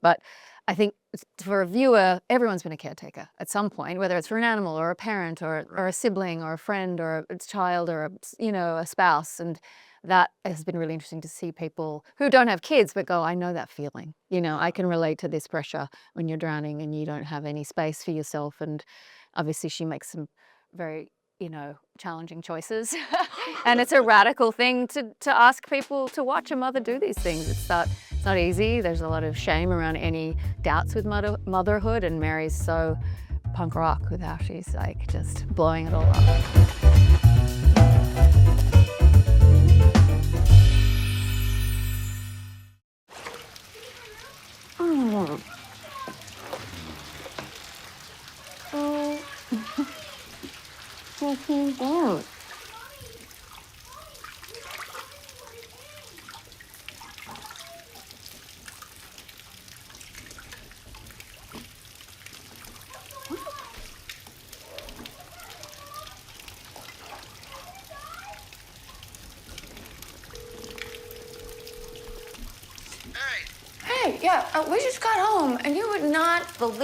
But I think for a viewer, everyone's been a caretaker at some point, whether it's for an animal or a parent or a sibling or a friend or a child or a spouse. And that has been really interesting to see people who don't have kids but go, I know that feeling. I can relate to this pressure when you're drowning and you don't have any space for yourself. And obviously she makes some very challenging choices. And it's a radical thing to ask people to watch a mother do these things. It's not easy. There's a lot of shame around any doubts with motherhood, and Mary's so punk rock with how she's like just blowing it all up. Oh. Oh. Taking down. Hey, yeah, we just got home, and you would not believe.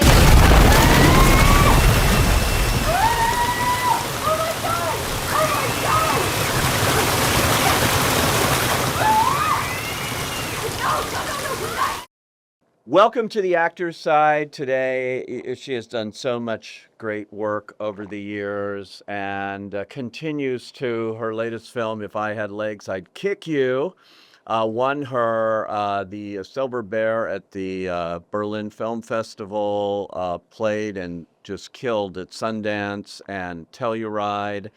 Welcome to the Actor's Side. Today, she has done so much great work over the years and continues to her latest film, If I Had Legs, I'd Kick You. Won her the Silver Bear at the Berlin Film Festival, played and just killed at Sundance and Telluride,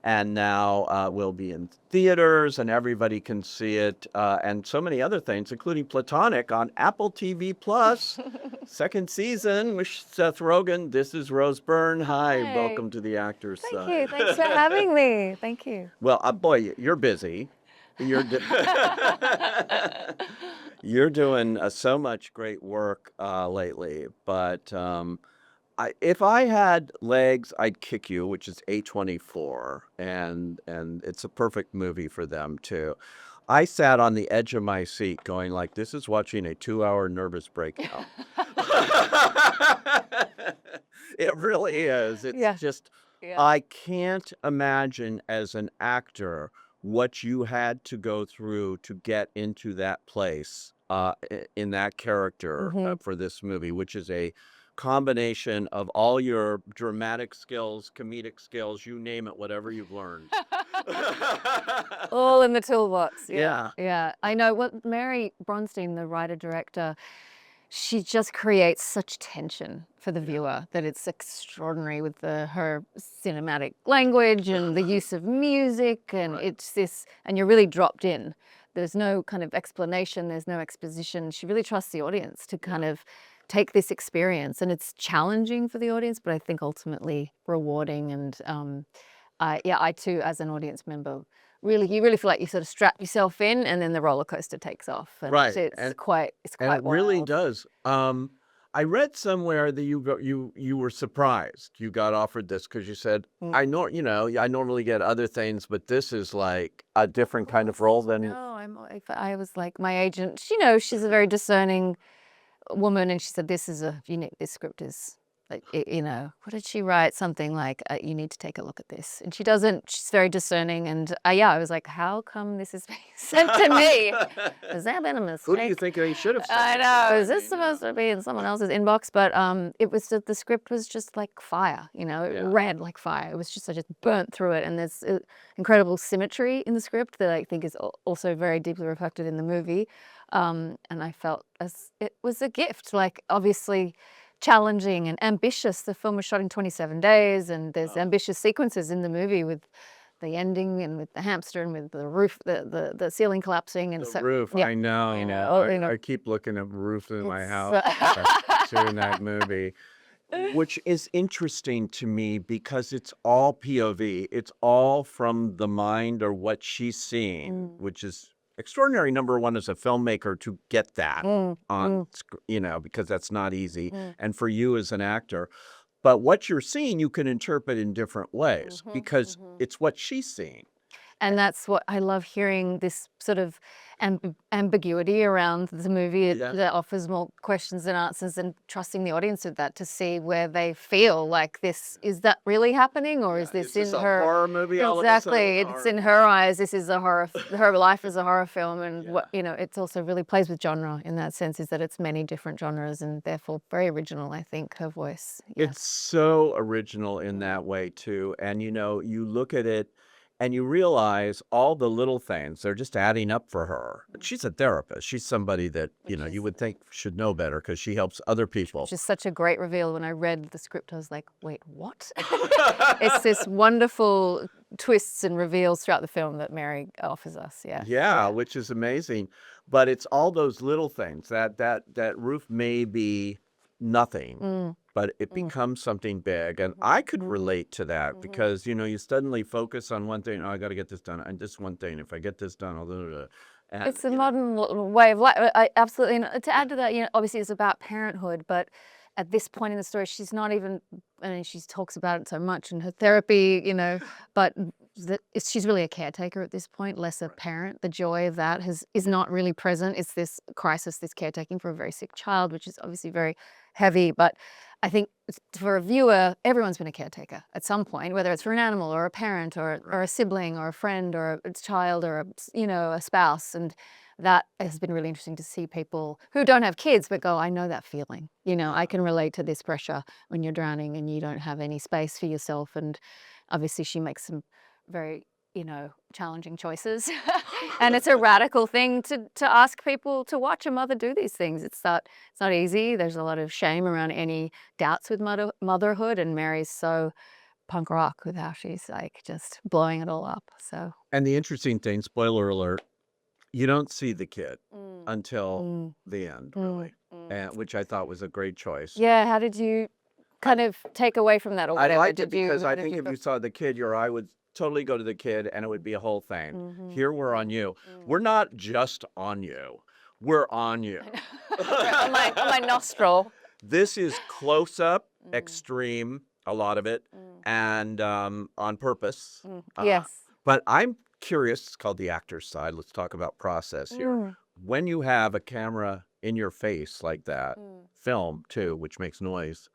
and now will be in theaters and everybody can see it, and so many other things, including Platonic on Apple TV Plus, second season with Seth Rogen. This is Rose Byrne. Hi, Hey. welcome to the Actor's Thank Side. you. Thanks for having me. Thank you. Well, boy, you're busy. You're you're doing so much great work lately, but if I had legs, I'd kick you, which is A24, and it's a perfect movie for them too. I sat on the edge of my seat going like, this is watching a 2-hour nervous breakdown. It really is. It's just, I can't imagine as an actor what you had to go through to get into that place in that character for this movie, which is a combination of all your dramatic skills, comedic skills, you name it, whatever you've learned. All in the toolbox. Yeah. Yeah. I know what Mary Bronstein, the writer-director, she just creates such tension for the viewer that it's extraordinary with her cinematic language and the use of music, and it's this, and you're really dropped in. There's no kind of explanation, there's no exposition. She really trusts the audience to kind of take this experience, and it's challenging for the audience, but I think ultimately rewarding. And I too, as an audience member, you really feel like you sort of strap yourself in, and then the roller coaster takes off. And Right. It's quite And it really wild. does. I read somewhere that you were surprised you got offered this because you said, I normally get other things, but this is like a different kind of role than. No, I was like, my agent, she's a very discerning woman, and she said, this script is like, what did she write? Something like, you need to take a look at this. And she's very discerning. And I was like, how come this is being sent to me? Has that been a mistake? Who do you think they should have sent? I know. Is this supposed to be in someone else's inbox? But it was the script was just like fire, it read like fire. It was just, I just burnt through it. And there's incredible symmetry in the script that I think is also very deeply reflected in the movie. And I felt as it was a gift, like obviously challenging and ambitious. The film was shot in 27 days, and there's ambitious sequences in the movie with the ending and with the hamster and with the roof, the ceiling collapsing. And The roof, I know. I keep looking at roofs in my house during that movie, which is interesting to me because it's all POV. It's all from the mind or what she's seeing, which is extraordinary, number one, as a filmmaker to get that on, because that's not easy. And for you as an actor. But what you're seeing, you can interpret in different ways because it's what she's seeing. And that's what I love hearing, this sort of ambiguity around the movie Yeah. that offers more questions than answers, and trusting the audience with that to see where they feel like is that really happening, or is this Is this in a her horror movie all of a sudden, exactly it's or- in her eyes, this is a horror her life is a horror film, and Yeah. what it's also really plays with genre in that sense, is that it's many different genres and therefore very original, I think, her voice. It's so original in that way too. And you look at it and you realize all the little things, they're just adding up for her. She's a therapist. She's somebody that, you would think should know better because she helps other people. Which is such a great reveal. When I read the script, I was like, wait, what? It's this wonderful twists and reveals throughout the film that Mary offers us. Yeah, which is amazing. But it's all those little things that roof may be nothing, but it becomes something big. And I could relate to that because, you suddenly focus on one thing. Oh, I got to get this done. And this one thing, if I get this done, I'll do it. And, It's a modern way of life. I absolutely. And to add to that, obviously it's about parenthood, but at this point in the story, she's not even. I mean, she talks about it so much in her therapy, but she's really a caretaker at this point, less a parent. The joy of that is not really present. It's this crisis, this caretaking for a very sick child, which is obviously very heavy. But I think for a viewer, everyone's been a caretaker at some point, whether it's for an animal or a parent or a sibling or a friend or a child or a spouse. And that has been really interesting to see people who don't have kids but go, I know that feeling. I can relate to this pressure when you're drowning and you don't have any space for yourself. And obviously she makes some very challenging choices. And it's a radical thing to ask people to watch a mother do these things. It's not easy. There's a lot of shame around any doubts with motherhood, and Mary's so punk rock with how she's like just blowing it all up. So, and the interesting thing, spoiler alert, you don't see the kid until the end, really, and which I thought was a great choice. Yeah, how did you kind of take away from that, or whatever? I liked it because I think if you saw the kid, your eye would totally go to the kid and it would be a whole thing. Here we're on you. We're not just on you. We're on you. on my nostril. This is close up, extreme, a lot of it, and on purpose. Yes. But I'm curious, it's called the actor's side. Let's talk about process here. When you have a camera in your face like that, film too, which makes noise,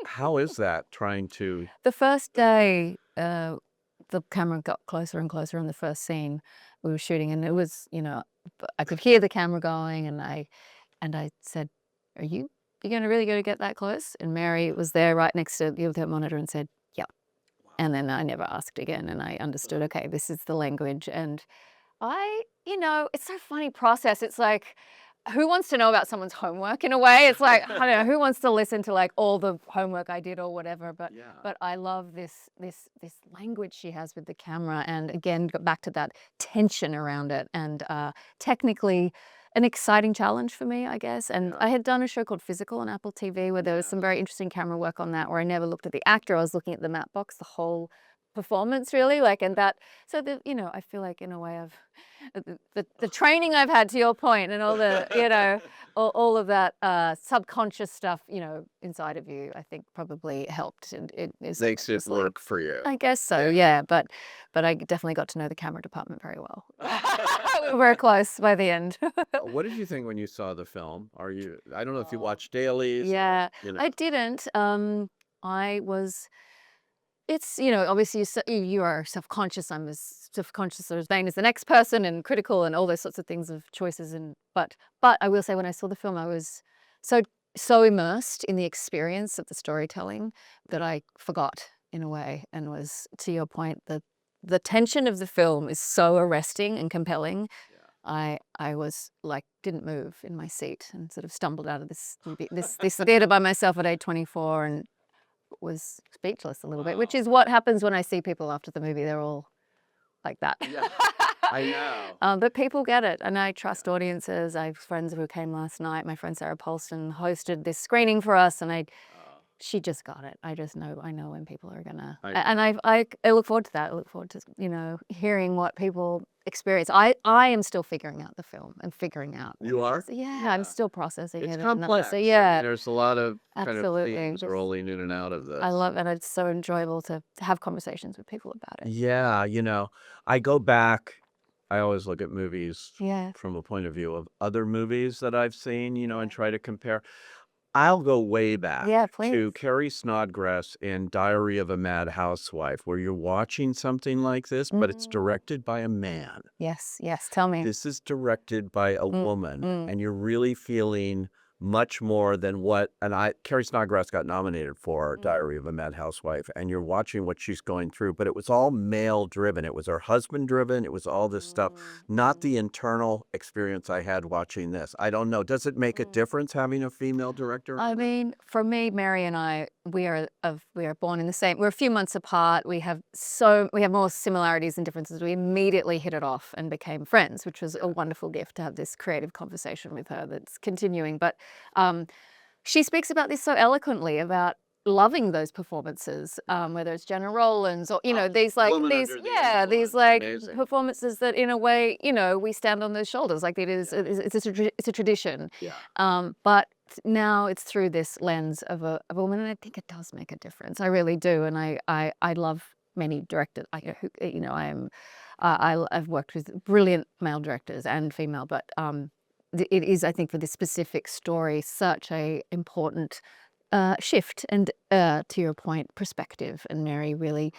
how is that trying to... The first day, the camera got closer and closer in the first scene we were shooting, and it was, I could hear the camera going, and I said, are you going to really go to get that close? And Mary was there right next to the monitor and said, yep. And then I never asked again, and I understood, okay, this is the language. And it's so funny process. It's like, who wants to know about someone's homework in a way? It's like, I don't know, who wants to listen to like all the homework I did or whatever, but I love this language she has with the camera, and again, got back to that tension around it, and technically an exciting challenge for me, I guess. And I had done a show called Physical on Apple TV where there was some very interesting camera work on that, where I never looked at the actor, I was looking at the matte box, the whole performance really, and that, so that I feel like in a way I've the training I've had, to your point, and all the all of that subconscious stuff inside of you, I think probably helped, and it makes it work for you. I guess so, yeah. But I definitely got to know the camera department very well. We were very close by the end. What did you think when you saw the film? I don't know if you watched dailies. Yeah, I didn't. I was. It's, obviously you are self-conscious. I'm as self-conscious or as vain as the next person, and critical, and all those sorts of things of choices. But I will say, when I saw the film, I was so immersed in the experience of the storytelling that I forgot in a way, and was, to your point, the tension of the film is so arresting and compelling. I was like, didn't move in my seat, and sort of stumbled out of this theater by myself at age 24, and was speechless a little bit, which is what happens when I see people after the movie. They're all like that. Yeah, I know. But people get it, and I trust audiences. I have friends who came last night. My friend Sarah Polston hosted this screening for us, and she just got it. I know when people are gonna, and I look forward to that. I look forward to hearing what people experience. I am still figuring out the film and figuring out. You are? Yeah, I'm still processing it. It's complex. So yeah, there's a lot of kind absolutely. of themes rolling in and out of this. I love it, and it's so enjoyable to have conversations with people about it. Yeah, I go back I always look at movies Yeah. from a point of view of other movies that I've seen, and try to compare. I'll go way back Yeah, please. to Carrie Snodgrass in Diary of a Mad Housewife, where you're watching something like this, but it's directed by a man. Yes, yes. Tell me. This is directed by a woman, mm. and you're really feeling much more than Carrie Snodgrass got nominated for Diary of a Mad Housewife, and you're watching what she's going through, but it was all male driven. It was her husband driven. It was all this stuff, not the internal experience I had watching this. I don't know. Does it make a difference having a female director? I mean, for me, Mary and I, we are born in the same. We're a few months apart. We have more similarities than differences. We immediately hit it off and became friends, which was a wonderful gift to have this creative conversation with her that's continuing. But she speaks about this so eloquently about loving those performances, whether it's Jenna Rollins or these Amazing. performances that in a way we stand on those shoulders, like it's a tradition. Yeah. But now it's through this lens of a woman, and I think it does make a difference. I really do, and I love many directors. I've worked with brilliant male directors and female, but it is, I think, for this specific story, such a important shift and, to your point, perspective. And Mary really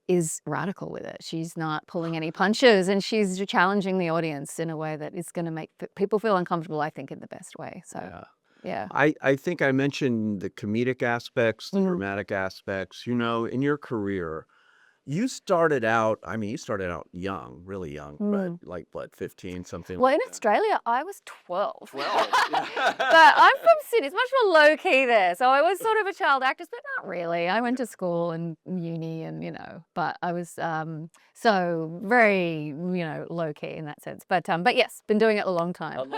is radical with it. She's not pulling any punches, and she's challenging the audience in a way that is going to make people feel uncomfortable, I think, in the best way. So, yeah. I think I mentioned the comedic aspects, the dramatic aspects. In your career, you started out young, really young, but like what, 15, something Well, like in Australia, I was 12. 12. But I'm from Sydney. It's much more low key there. So I was sort of a child actress, but not really. I went to school and uni and, but I was so very, low key in that sense. But yes, been doing it a long time.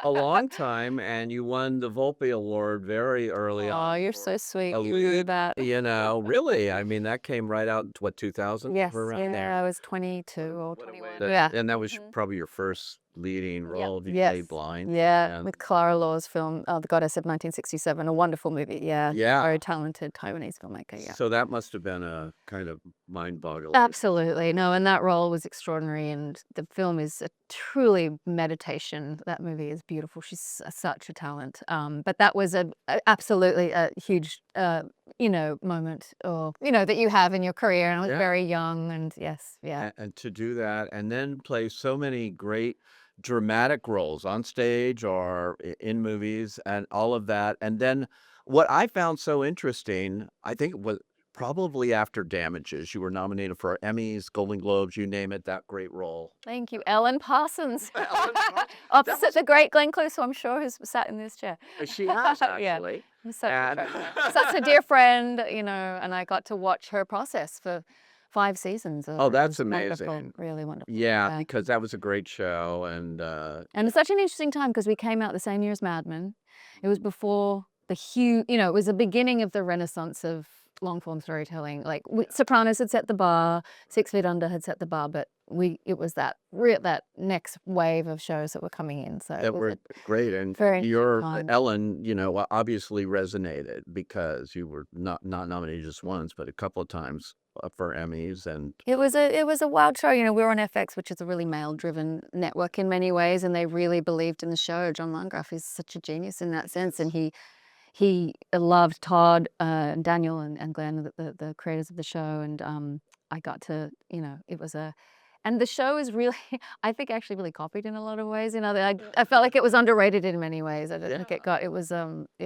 A long time, and you won the Volpe Award very early Oh, on. you're so sweet. a You knew lead, that. really. I mean, that came right out, what, 2000? Yes, Around there. I was 22 or What a 21. way. Yeah. And that was probably your first leading role. You Yes. played blind. Yeah, and- with Clara Law's film, The Goddess of 1967, a wonderful movie. Yeah, Yeah. very talented Taiwanese filmmaker. Yeah, So that must have been a kind of mind-boggling. absolutely. No, and that role was extraordinary, and the film is a truly meditation. That movie is beautiful. She's such a talent. But that was absolutely a huge, moment, or that you have in your career. And I was Yeah. very young, and yes, yeah. And to do that and then play so many great dramatic roles on stage or in movies and all of that. And then what I found so interesting, I think it was probably after Damages, you were nominated for Emmys, Golden Globes, you name it, that great role. Thank you, Ellen Parsons. Ellen Parsons. Opposite the great Glenn Close, who I'm sure has sat in this chair. She has, Yeah. actually. Such And- a treasure. Such a dear friend, and I got to watch her process for 5 seasons. Oh, It that's was wonderful, amazing. really wonderful. Yeah, because that was a great show. And And it's such an interesting time because we came out the same year as Mad Men. It was before the huge, it was the beginning of the renaissance of long form storytelling. Like Sopranos had set the bar, 6 Feet Under had set the bar, but it was that next wave of shows that were coming in. So that it was were great. And very your interesting time. Ellen, obviously resonated because you were not nominated just once, but a couple of times for Emmys. And It was a wild show. We were on FX, which is a really male-driven network in many ways, and they really believed in the show. John Landgraf is such a genius in that sense, and he loved Todd and Daniel and Glenn, the creators of the show, and I got to, it was and the show is really, I think, actually really copied in a lot of ways. I felt like it was underrated in many ways. I don't think it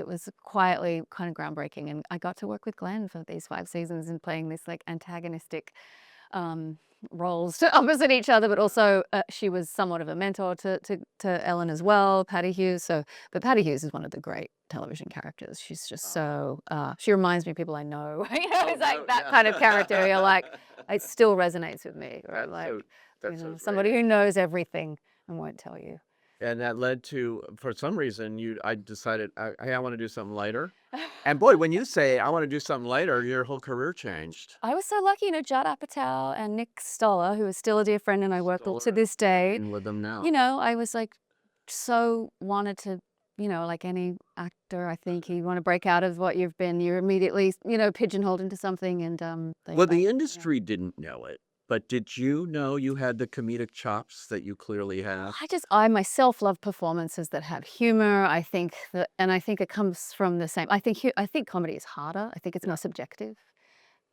was quietly kind of groundbreaking, and I got to work with Glenn for these 5 seasons and playing this like antagonistic roles opposite each other, but also she was somewhat of a mentor to Ellen as well, Patty Hughes. But Patty Hughes is one of the great television characters. She's just so she reminds me of people I know. It's like that kind of character. You're like, it still resonates with me. Or that's somebody who knows everything and won't tell you. And that led to, for some reason, I decided, hey, I want to do something later. And boy, when you say I want to do something later, your whole career changed. I was so lucky, Judd Apatow and Nick Stoller, who is still a dear friend and I work with to this day. And with them now. I was like, so wanted to, like any actor, I think you want to break out of what you've been. You're immediately, pigeonholed into something. And Well, the industry didn't know it, But did you know you had the comedic chops that you clearly have? I myself love performances that have humor. I think that, and I think it comes from the same. I think comedy is harder. I think it's more subjective.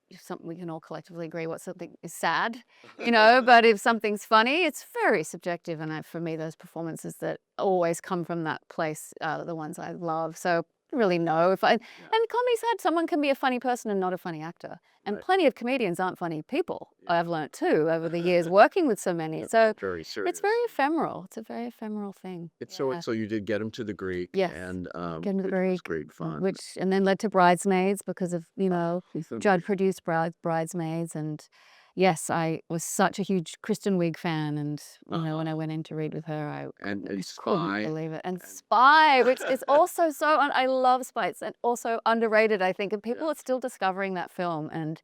If something we can all collectively agree what something is sad, but if something's funny, it's very subjective. And for me, those performances that always come from that place are the ones I love. So I don't really know if and comedy's sad. Someone can be a funny person and not a funny actor. And Right. plenty of comedians aren't funny people. I've learned too over the years working with so many. So Very serious. it's very ephemeral. It's a very ephemeral thing. It's Yeah. so you did get him to the Greek, Yes. and Get into the which was Greek, great fun. and then led to Bridesmaids because of So- Judd produced Bridesmaids, and yes, I was such a huge Kristen Wiig fan, and when I went in to read with her, I and couldn't Spy. believe it. And Spy, which is also I love Spy. It's also underrated, I think, and people are still discovering that film and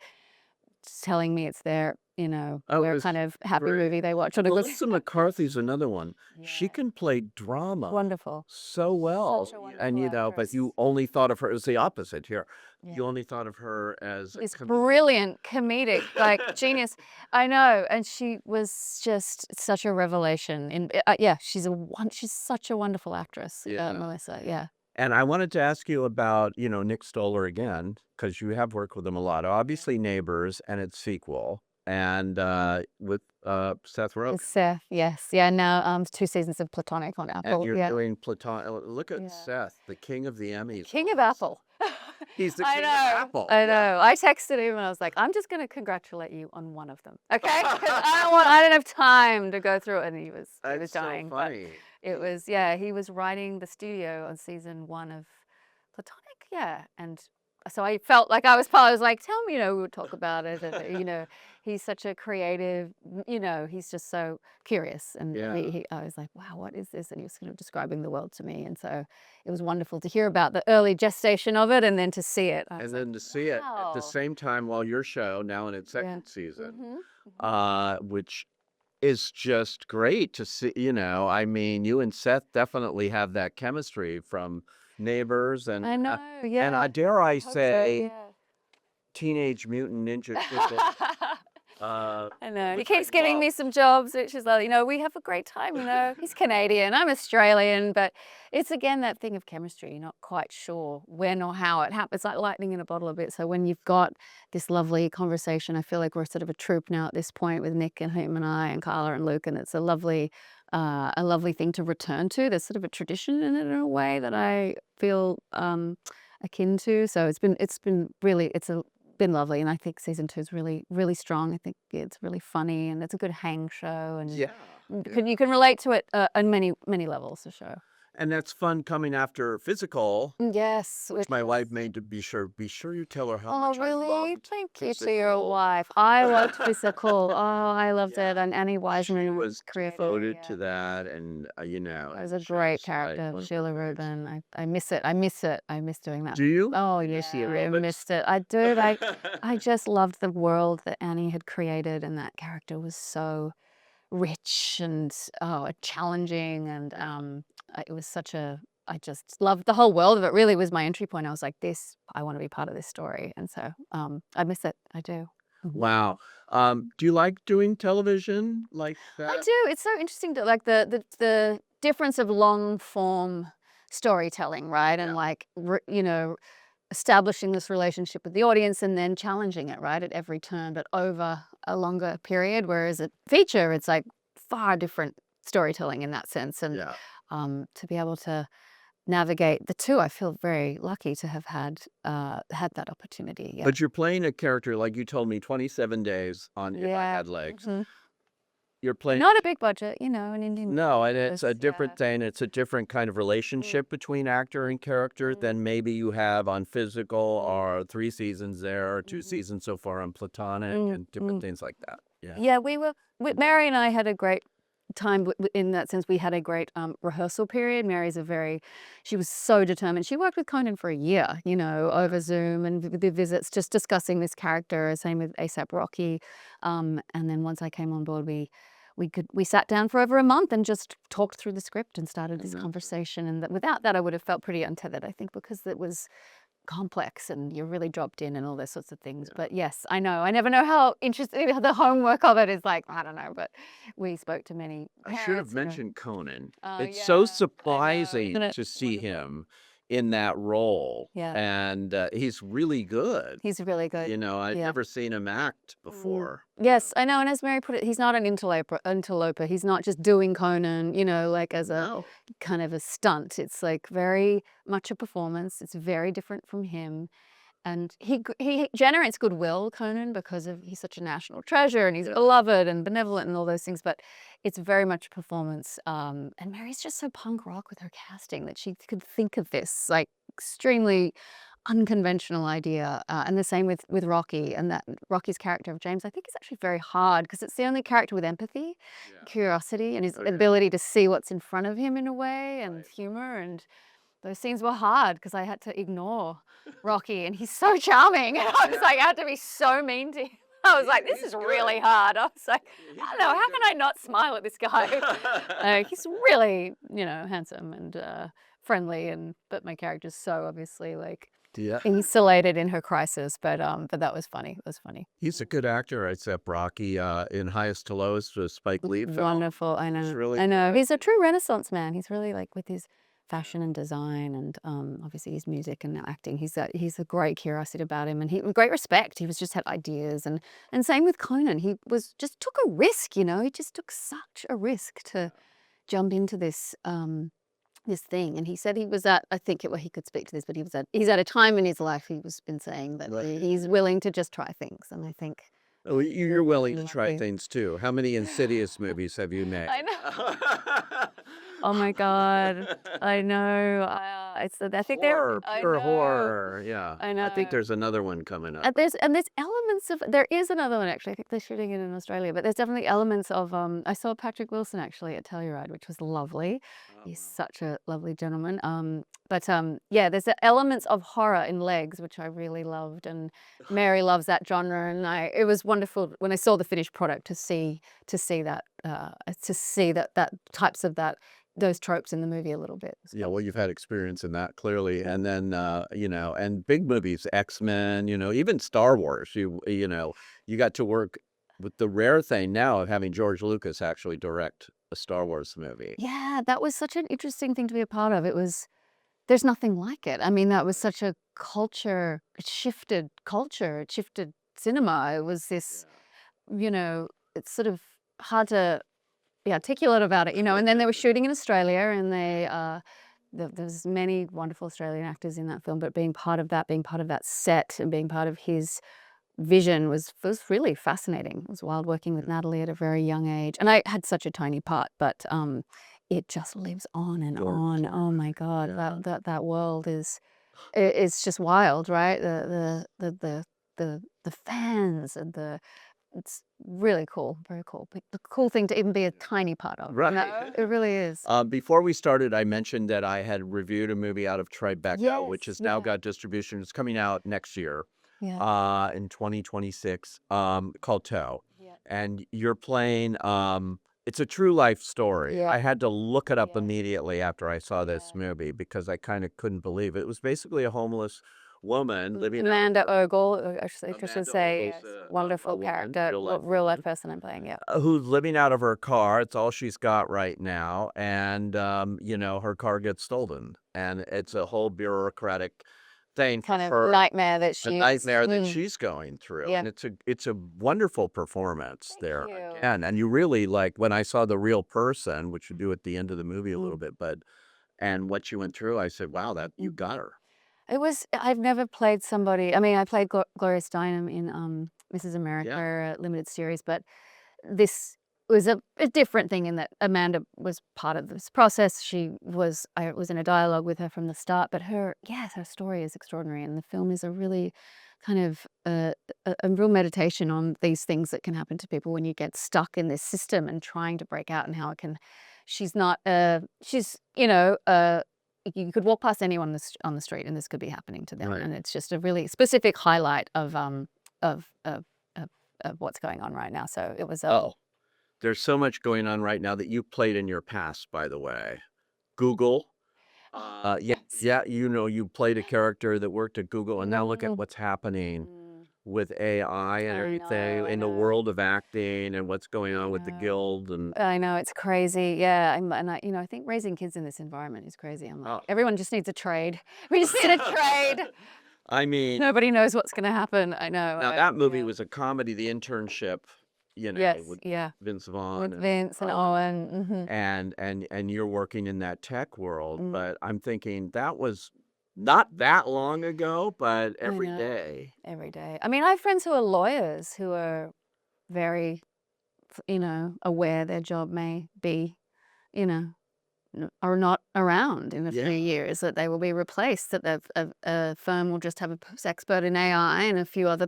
telling me it's their Oh, their it's kind of happy great. movie they watch on a good. Melissa McCarthy's another one. She Yeah. can play drama Wonderful. so well, Such a and wonderful but you actress. only thought of her as the opposite here. Yeah. You only thought of her as a This comedian. brilliant comedic, like genius. I know, and she was just such a revelation. She's such a wonderful actress, Yeah. Melissa. Yeah. And I wanted to ask you about, Nick Stoller again, because you have worked with him a lot. Obviously, Neighbors and its sequel, and with Seth Rogen. It's Seth, yes, yeah. Now, 2 seasons of Platonic on And Apple. you're Yeah. doing Platon. Look at Yeah. Seth, the king of the Emmys. King of Apple. He's the I king know. of Apple. I know. I texted him and I was like, I'm just going to congratulate you on one of them, okay? 'Cause I don't have time to go through it. And he was That's so dying. But funny. it was, he was writing the studio on season 1 of Platonic, yeah. And so I felt like I was like, tell me, we would talk about it. And, he's such a creative, he's just so curious. And Yeah. I was like, wow, what is this? And he was kind of describing the world to me. And so it was wonderful to hear about the early gestation of it and then to see it. I And was then like, to see it at wow. the same time while your show, now in its second Yeah. season, Mhm. which is just great to see. I mean, you and Seth definitely have that chemistry from Neighbors, and I know, and yeah. dare I Hope so, say, yeah. Teenage Mutant Ninja Turtles. I know. He which I keeps giving love. me some jobs, which is like, we have a great time, He's Canadian, I'm Australian, but it's again that thing of chemistry. You're not quite sure when or how it happens. It's like lightning in a bottle a bit. So when you've got this lovely conversation, I feel like we're sort of a troupe now at this point with Nick and him and I and Carla and Luke, and it's a lovely thing to return to. There's sort of a tradition in it in a way that I feel akin to. So it's been really been lovely, and I think season 2 is really, really strong. I think it's really funny, and it's a good hang show, and Yeah. you can relate to it on many, many levels. The show. And that's fun coming after Physical, Yes, which my wife made to be sure you tell her how Oh, much I really? loved Thank you to your Physical. wife. I loved Physical. Oh, I loved it. And Annie She Wiseman was created devoted it, to that, and It was and a she great was, character, one of Sheila my faves. Rubin. I miss it. I miss it. I miss doing that. Do you? Oh, yes, you I love it? missed it. I do. I just loved the world that Annie had created, and that character was so rich and challenging, and it was such a. I just loved the whole world of it. Really was my entry point. I was like, I want to be part of this story, and so I miss it. I do. Mhm. Wow. Do you like doing television like that? I do. It's so interesting to like the difference of long form storytelling, right? And like establishing this relationship with the audience and then challenging it, right, at every turn, but over a longer period. Whereas a feature, it's like far different storytelling in that sense. And Yeah. to be able to navigate the two, I feel very lucky to have had that opportunity. Yeah. But you're playing a character, like you told me, 27 days on If I Had Legs. Mhm. You're playing. Not a big budget, an Indian. No, and it's a Yes, different yeah. thing. It's a different kind of relationship between actor and character than maybe you have on Physical, or 3 seasons there, or 2 seasons so far on Platonic, and different things like that. Yeah. Yeah, Mary and I had a great time in that sense. We had a great rehearsal period. She was so determined. She worked with Conan for a year, over Zoom and the visits, just discussing this character. Same with ASAP Rocky. And then once I came on board, we sat down for over a month and just talked through the script and started this conversation. And without that, I would have felt pretty untethered, I think, because it was complex and you're really dropped in and all those sorts of things. But yes, I know. I never know how interesting the homework of it is like. I don't know, but we spoke to many I should have parents, mentioned Conan. Oh, It's yeah, so I know. surprising Isn't it to see wonderful? him in that role, Yeah, and he's really good. he's really good. I'd Yeah. never seen him act Mm. before. Yes, I know. And as Mary put it, he's not an interloper. He's not just doing Conan, like as a No. kind of a stunt. It's like very much a performance. It's very different from him. And he generates goodwill, Conan, because he's such a national treasure and he's beloved and benevolent and all those things. But it's very much a performance. And Mary's just so punk rock with her casting that she could think of this like extremely unconventional idea. And the same with Rocky, and that Rocky's character of James, I think is actually very hard because it's the only character with empathy, curiosity, and his ability to see what's in front of him in a way, and humor. And those scenes were hard because I had to ignore Rocky, and he's so charming. And I was like, I had to be so mean to him. I was like, this is really hard. I was like, I don't know, how can I not smile at this guy? He's really, handsome and friendly, but my character's so obviously like insulated in her crisis. But that was funny. It was funny. He's a good actor, except Rocky in Highest to Lowest, the Spike Lee film. Wonderful. I know. He's really I know. good. He's a true Renaissance man. He's really like with his fashion and design and obviously his music and acting. He's a great curiosity about him, and great respect. He was just had ideas, and same with Conan. He was just took a risk. He just took such a risk to jump into this this thing. And he said he was at, I think he could speak to this, but he's at a time in his life been saying that he's willing to just try things, and I think. Oh, you're willing to try Lovely. things too. How many Insidious movies have you made? I know. Oh my God, I know. I think Horror, I pure know. horror. Yeah. I know. I think there's another one coming up. And there's elements of, there is another one actually. I think they're shooting it in Australia, but there's definitely elements of. I saw Patrick Wilson actually at Telluride, which was lovely. He's such a lovely gentleman. But yeah, there's elements of horror in Legs, which I really loved, and Mary loves that genre, and it was wonderful when I saw the finished product to see that types of those tropes in the movie a little bit. Yeah, well, you've had experience in that clearly, and then and big movies, X-Men, even Star Wars. You got to work with the rare thing now of having George Lucas actually direct a Star Wars movie. Yeah, that was such an interesting thing to be a part of. There's nothing like it. I mean, that was such a culture. It shifted culture. It shifted cinema. It was this, it's sort of hard to be articulate about it, And then they were shooting in Australia, and there's many wonderful Australian actors in that film. But being part of that set and being part of his vision was really fascinating. It was wild working with Natalie at a very young age, and I had such a tiny part, but it just lives on and on. Oh my God, that world it's just wild, right? The fans and it's really cool, very cool. But the cool thing to even be a tiny part of. Right. It really is. Before we started, I mentioned that I had reviewed a movie out of Tribeca, which has now yeah. got distribution. It's coming out next year, Yeah. in 2026, called Toe. Yeah. And you're playing, it's a true life story. Yeah. I had to look it up Yeah. immediately after I saw this movie because I kind of couldn't believe it. It was basically a homeless woman living out. Amanda Ogle, I should Amanda say, Ogle's a wonderful woman, character, real life person I'm playing. Yeah. Who's living out of her car. It's all she's got right now. And, her car gets stolen. And it's a whole bureaucratic thing Kind for of her. nightmare that A nightmare that she's going through. Yeah. And it's a wonderful performance there you. again. And you really like when I saw the real person, which you do at the end of the movie a little bit, and what you went through, I said, wow, that you got her. I've never played somebody, I mean, I played Gloria Steinem in Mrs. America, limited series, but this was a different thing in that Amanda was part of this process. I was in a dialogue with her from the start, but her story is extraordinary, and the film is a really kind of a real meditation on these things that can happen to people when you get stuck in this system and trying to break out, and how it can. She's not. You could walk past anyone on the street, and this could be happening to them, Right. and it's just a really specific highlight of what's going on right now. So it was. There's so much going on right now that you played in your past, by the way. Google. Yeah, you played a character that worked at Google, and now look at what's happening with AI and everything in the world of acting and what's going on with the guild and I know, it's crazy. Yeah, I think raising kids in this environment is crazy. I'm like, everyone just needs a trade. We just need a trade. I mean, Nobody knows what's going to happen. I know. now that movie was a comedy, The Internship, Yes, with yeah. Vince Vaughn With and Vince and Owen. and you're working in that tech world, Mm. but I'm thinking that was not that long ago, but I every know. day. Every day. I mean, I have friends who are lawyers who are very, aware their job may be, you know, are not around in a few years, that they will be replaced, that a firm will just have a expert in AI and a few other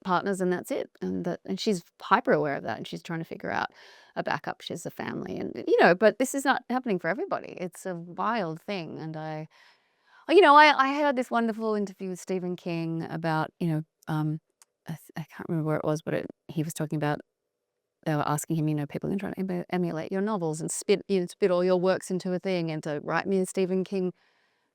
partners, and that's it. And she's hyper aware of that, and she's trying to figure out a backup. She has a family, and but this is not happening for everybody. It's a wild thing, and I had this wonderful interview with Stephen King about I can't remember where it was, but he was talking about. They were asking him, people are trying to emulate your novels and spit all your works into a thing and to write me a Stephen King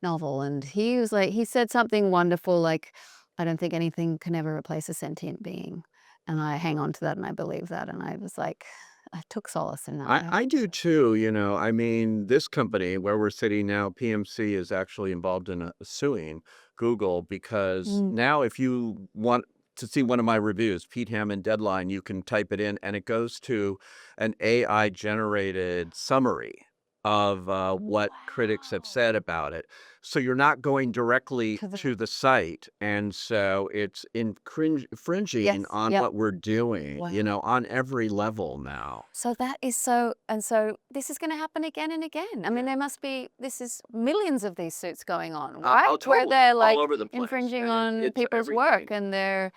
novel. And he was like, he said something wonderful like, I don't think anything can ever replace a sentient being. And I hang on to that and I believe that. And I was like, I took solace in that. I do too, I mean, this company where we're sitting now, PMC, is actually involved in suing Google because now if you want to see one of my reviews, Pete Hammond Deadline, you can type it in and it goes to an AI generated summary of what critics have said about it. So you're not going directly to the site. And so it's infringing on what we're doing, on every level now. So that is and so this is going to happen again and again. I mean, this is millions of these suits going on, right? Totally. Where they're like All over the place. infringing And on people's everything. work, and they're,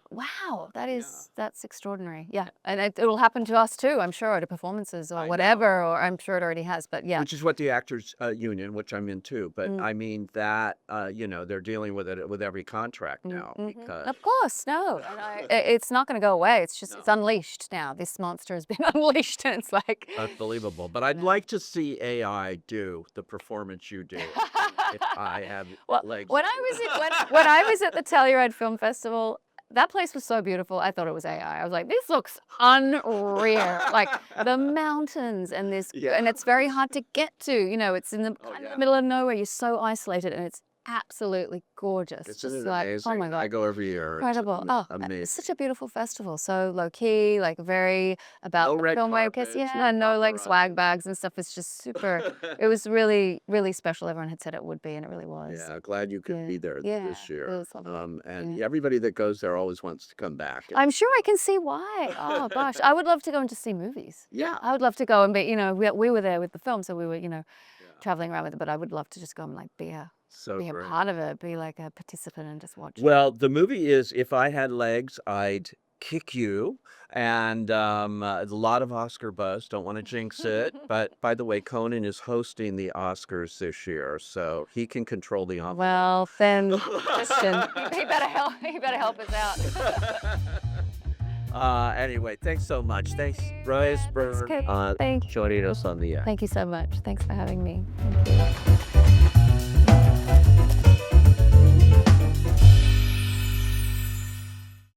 wow, that's extraordinary. Yeah. And it will happen to us too, I'm sure, at performances or whatever, or I'm sure it already has, but yeah. Which is what the Actors Union, which I'm in too. But I mean that, they're dealing with it with every contract now because. Of course, no. And it's not going to go away. It's just, it's unleashed now. This monster has been unleashed, and it's like. Unbelievable. But I'd like to see AI do the performance you do if I have legs. When I was at the Telluride Film Festival, that place was so beautiful. I thought it was AI. I was like, this looks unreal. Like the mountains and this, and it's very hard to get to. It's in the middle of nowhere. You're so isolated, and it's absolutely gorgeous. Isn't just it like, amazing? oh my God. I go every year. Incredible. Amazing. It's such a beautiful festival. So low key, like very about No red filmmakers. carpets, Yeah, no no like paparazzi. swag bags and stuff. It's just super. It was really, really special. Everyone had said it would be, and it really was. Yeah, glad you could be there this year. It was lovely. And everybody that goes there always wants to come back. I'm sure I can see why. Oh gosh, I would love to go and just see movies. Yeah. I would love to go and be, we were there with the film, so we were, traveling around with it. But I would love to just go and like be a great. part of it, be like a participant and just watch. Well, the movie is If I Had Legs, I'd Kick You, and a lot of Oscar buzz. Don't want to jinx it, but by the way, Conan is hosting the Oscars this year, so he can control the envelope. Well, then, listen, he better help. He better help us out. Anyway, thanks so much. Thanks, Bryce, Byrne, Okay. Thank you. joining us on the. Thank you so much. Thanks for having me. Thank you.